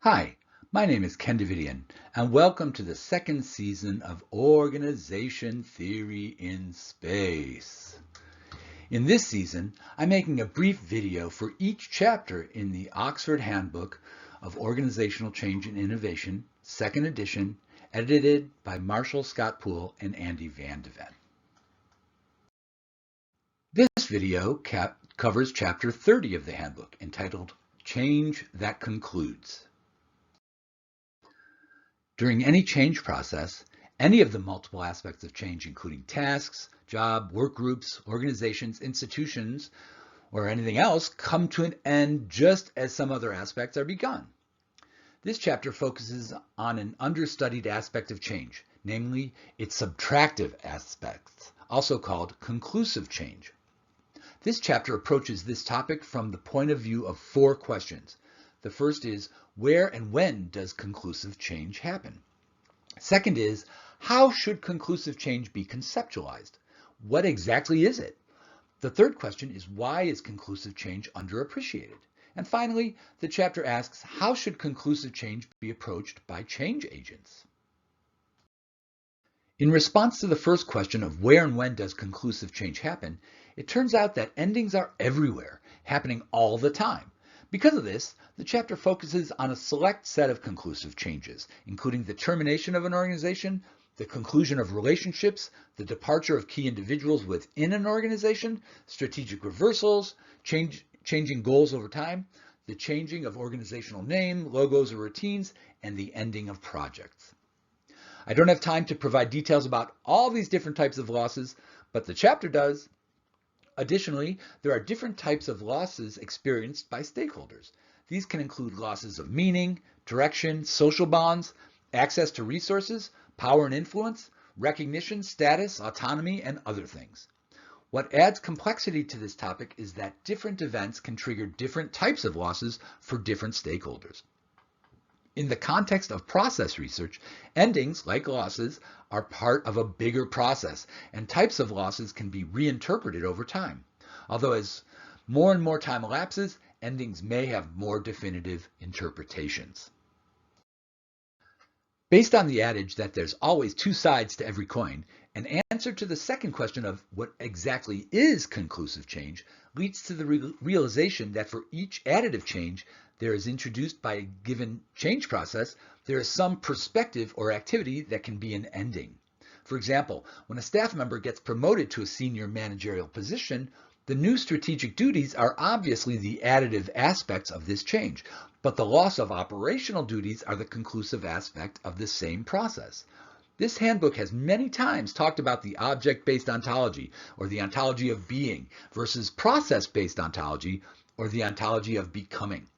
Hi, my name is Ken Davidian, and welcome to the second season of Organization Theory in Space. In this season, I'm making a brief video for each chapter in the Oxford Handbook of Organizational Change and Innovation, second edition, edited by Marshall Scott Poole and Andy Van de Ven. This video covers chapter 30 of the handbook, entitled Change That Concludes. During any change process, any of the multiple aspects of change, including tasks, job, work groups, organizations, institutions, or anything else, come to an end just as some other aspects are begun. This chapter focuses on an understudied aspect of change, namely its subtractive aspects, also called conclusive change. This chapter approaches this topic from the point of view of four questions. The first is, where and when does conclusive change happen? Second is, how should conclusive change be conceptualized? What exactly is it? The third question is, why is conclusive change underappreciated? And finally, the chapter asks, how should conclusive change be approached by change agents? In response to the first question of where and when does conclusive change happen, it turns out that endings are everywhere, happening all the time. Because of this, the chapter focuses on a select set of conclusive changes, including the termination of an organization, the conclusion of relationships, the departure of key individuals within an organization, strategic reversals, changing goals over time, the changing of organizational name, logos, or routines, and the ending of projects. I don't have time to provide details about all these different types of losses, but the chapter does. Additionally, there are different types of losses experienced by stakeholders. These can include losses of meaning, direction, social bonds, access to resources, power and influence, recognition, status, autonomy, and other things. What adds complexity to this topic is that different events can trigger different types of losses for different stakeholders. In the context of process research, endings, like losses, are part of a bigger process, and types of losses can be reinterpreted over time. Although as more and more time elapses, endings may have more definitive interpretations. Based on the adage that there's always two sides to every coin, an answer to the second question of what exactly is conclusive change leads to the realization that for each additive change there is introduced by a given change process, there is some perspective or activity that can be an ending. For example, when a staff member gets promoted to a senior managerial position, the new strategic duties are obviously the additive aspects of this change, but the loss of operational duties are the conclusive aspect of the same process. This handbook has many times talked about the object-based ontology, or the ontology of being, versus process-based ontology, or the ontology of becoming.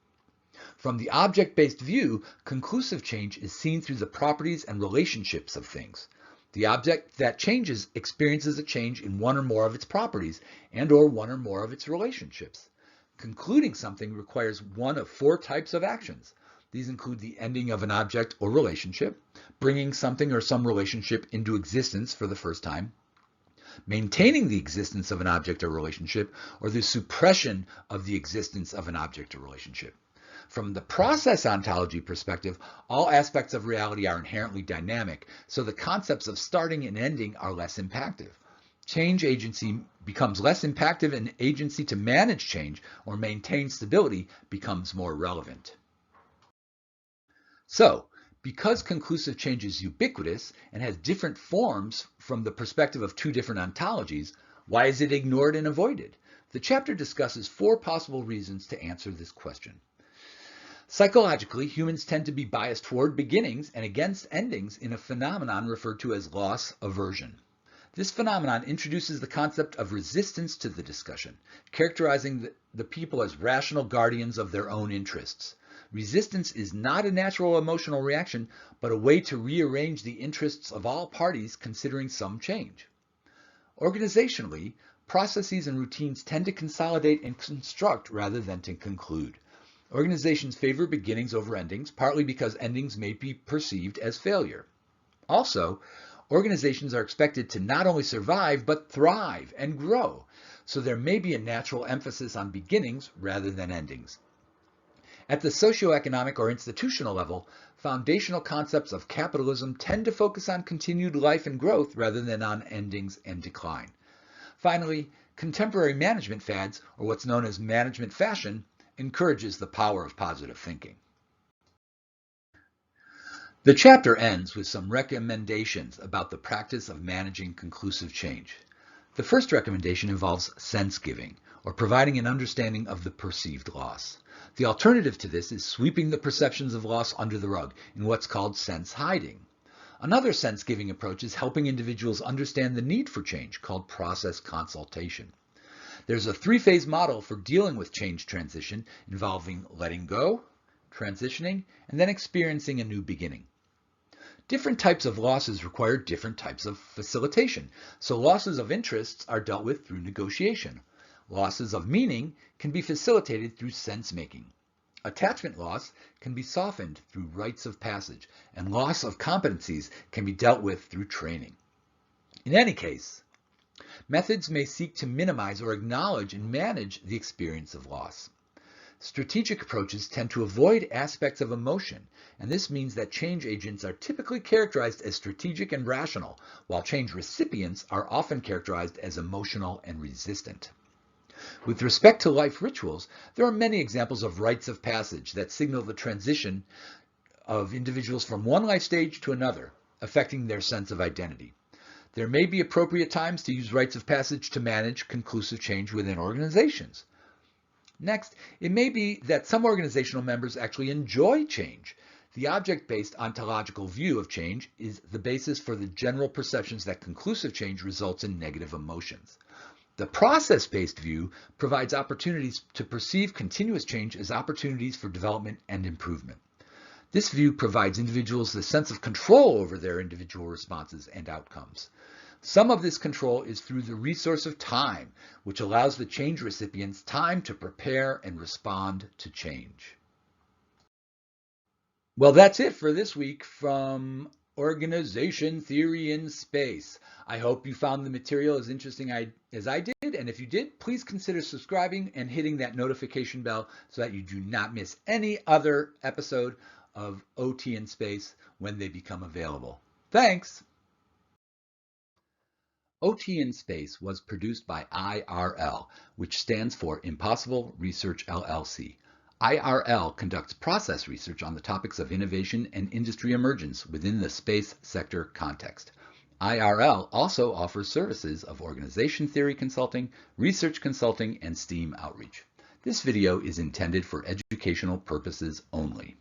From the object-based view, conclusive change is seen through the properties and relationships of things. The object that changes experiences a change in one or more of its properties and/or one or more of its relationships. Concluding something requires one of four types of actions. These include the ending of an object or relationship, bringing something or some relationship into existence for the first time, maintaining the existence of an object or relationship, or the suppression of the existence of an object or relationship. From the process ontology perspective, all aspects of reality are inherently dynamic, so the concepts of starting and ending are less impactive. Change agency becomes less impactive, and agency to manage change or maintain stability becomes more relevant. So, because conclusive change is ubiquitous and has different forms from the perspective of two different ontologies, why is it ignored and avoided? The chapter discusses four possible reasons to answer this question. Psychologically, humans tend to be biased toward beginnings and against endings in a phenomenon referred to as loss aversion. This phenomenon introduces the concept of resistance to the discussion, characterizing the people as rational guardians of their own interests. Resistance is not a natural emotional reaction, but a way to rearrange the interests of all parties considering some change. Organizationally, processes and routines tend to consolidate and construct rather than to conclude. Organizations favor beginnings over endings, partly because endings may be perceived as failure. Also, organizations are expected to not only survive, but thrive and grow, so there may be a natural emphasis on beginnings rather than endings. At the socioeconomic or institutional level, foundational concepts of capitalism tend to focus on continued life and growth rather than on endings and decline. Finally, contemporary management fads, or what's known as management fashion, encourages the power of positive thinking. The chapter ends with some recommendations about the practice of managing conclusive change. The first recommendation involves sense giving, or providing an understanding of the perceived loss. The alternative to this is sweeping the perceptions of loss under the rug in what's called sense hiding. Another sense-giving approach is helping individuals understand the need for change, called process consultation. There's a three-phase model for dealing with change transition involving letting go, transitioning, and then experiencing a new beginning. Different types of losses require different types of facilitation, so losses of interests are dealt with through negotiation. Losses of meaning can be facilitated through sense-making. Attachment loss can be softened through rites of passage, and loss of competencies can be dealt with through training. In any case, methods may seek to minimize or acknowledge and manage the experience of loss. Strategic approaches tend to avoid aspects of emotion, and this means that change agents are typically characterized as strategic and rational, while change recipients are often characterized as emotional and resistant. With respect to life rituals, there are many examples of rites of passage that signal the transition of individuals from one life stage to another, affecting their sense of identity. There may be appropriate times to use rites of passage to manage conclusive change within organizations. Next, it may be that some organizational members actually enjoy change. The object-based ontological view of change is the basis for the general perceptions that conclusive change results in negative emotions. The process-based view provides opportunities to perceive continuous change as opportunities for development and improvement. This view provides individuals the sense of control over their individual responses and outcomes. Some of this control is through the resource of time, which allows the change recipients time to prepare and respond to change. Well, that's it for this week from Organization Theory in Space. I hope you found the material as interesting as I did, and if you did, please consider subscribing and hitting that notification bell so that you do not miss any other episode of OT in Space when they become available. Thanks! OT in Space was produced by IRL, which stands for Impossible Research LLC. IRL conducts process research on the topics of innovation and industry emergence within the space sector context. IRL also offers services of organization theory consulting, research consulting, and STEAM outreach. This video is intended for educational purposes only.